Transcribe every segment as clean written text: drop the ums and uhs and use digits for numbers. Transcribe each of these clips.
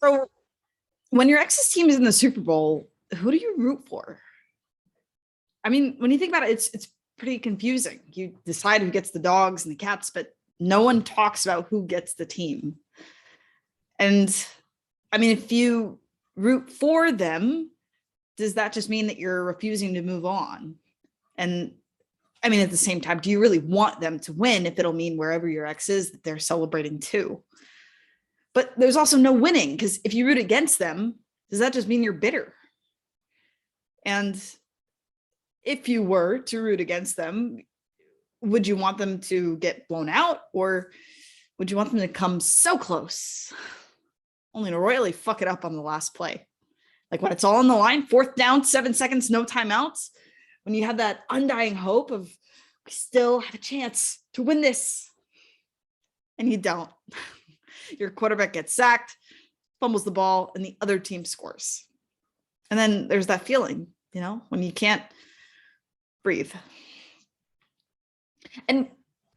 So when your ex's team is in the Super Bowl, who do you root for? I mean, when you think about it, it's pretty confusing. You decide who gets the dogs and the cats, but no one talks about who gets the team. And I mean, if you root for them, does that just mean that you're refusing to move on? And I mean, at the same time, do you really want them to win if it'll mean wherever your ex is that they're celebrating too? But there's also no winning, because if you root against them, does that just mean you're bitter? And if you were to root against them, would you want them to get blown out, or would you want them to come so close, only to royally fuck it up on the last play? Like when it's all on the line, 4th down, 7 seconds, no timeouts, when you have that undying hope of we still have a chance to win this, and you don't. Your quarterback gets sacked, fumbles the ball, and the other team scores. And then there's that feeling, when you can't breathe. And,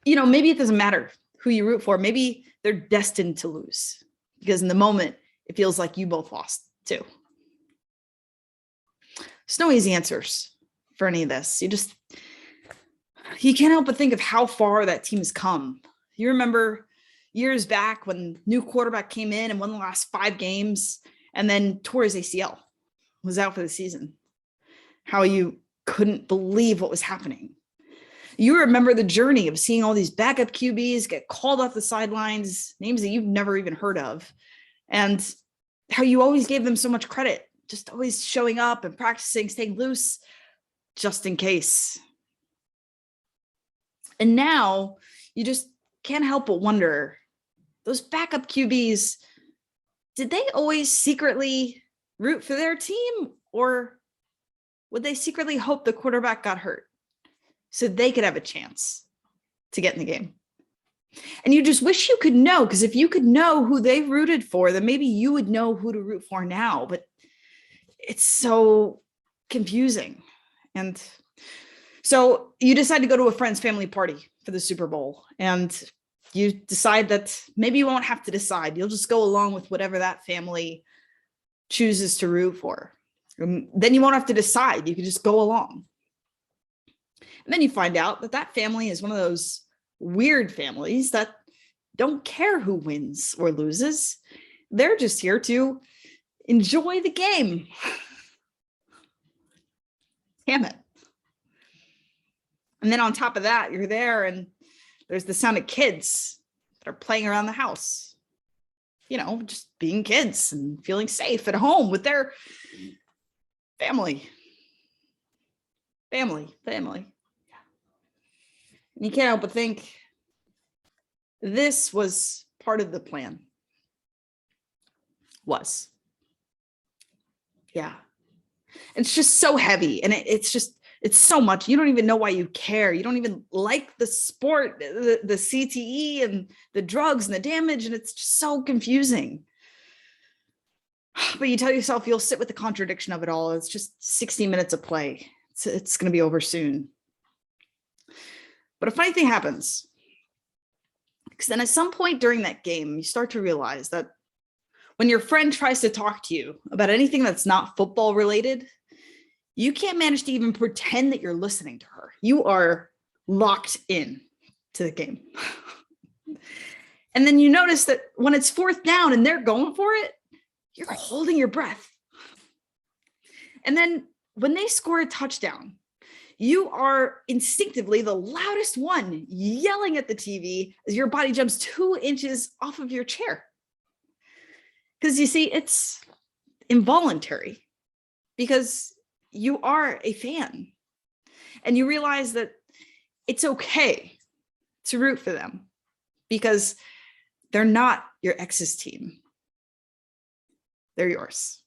maybe it doesn't matter who you root for. Maybe they're destined to lose, because in the moment, it feels like you both lost too. There's no easy answers for any of this. You can't help but think of how far that team has come. You remember years back when new quarterback came in and won the last 5 games and then tore his ACL, was out for the season. How you couldn't believe what was happening. You remember the journey of seeing all these backup QBs get called off the sidelines, names that you've never even heard of, and how you always gave them so much credit, just always showing up and practicing, staying loose, just in case. And now you just can't help but wonder, those backup QBs, did they always secretly root for their team, or would they secretly hope the quarterback got hurt so they could have a chance to get in the game? And you just wish you could know, because if you could know who they rooted for, then maybe you would know who to root for now. But it's so confusing. And so you decide to go to a friend's family party for the Super Bowl, and you decide that maybe you won't have to decide. You'll just go along with whatever that family chooses to root for. And then you won't have to decide. You can just go along. And then you find out that that family is one of those weird families that don't care who wins or loses. They're just here to enjoy the game. Damn it. And then on top of that, you're there and there's the sound of kids that are playing around the house, just being kids and feeling safe at home with their family. And you can't help but think this was part of the plan. Yeah. It's just so heavy, and it's so much. You don't even know why you care. You don't even like the sport, the CTE and the drugs and the damage. And it's just so confusing. But you tell yourself you'll sit with the contradiction of it all. It's just 60 minutes of play. It's going to be over soon. But a funny thing happens. Because then at some point during that game, you start to realize that when your friend tries to talk to you about anything that's not football related, you can't manage to even pretend that you're listening to her. You are locked in to the game. And then you notice that when it's 4th down and they're going for it, you're holding your breath. And then when they score a touchdown, you are instinctively the loudest one yelling at the TV as your body jumps 2 inches off of your chair. Because you see, it's involuntary, because you are a fan and you realize that it's okay to root for them because they're not your ex's team. They're yours.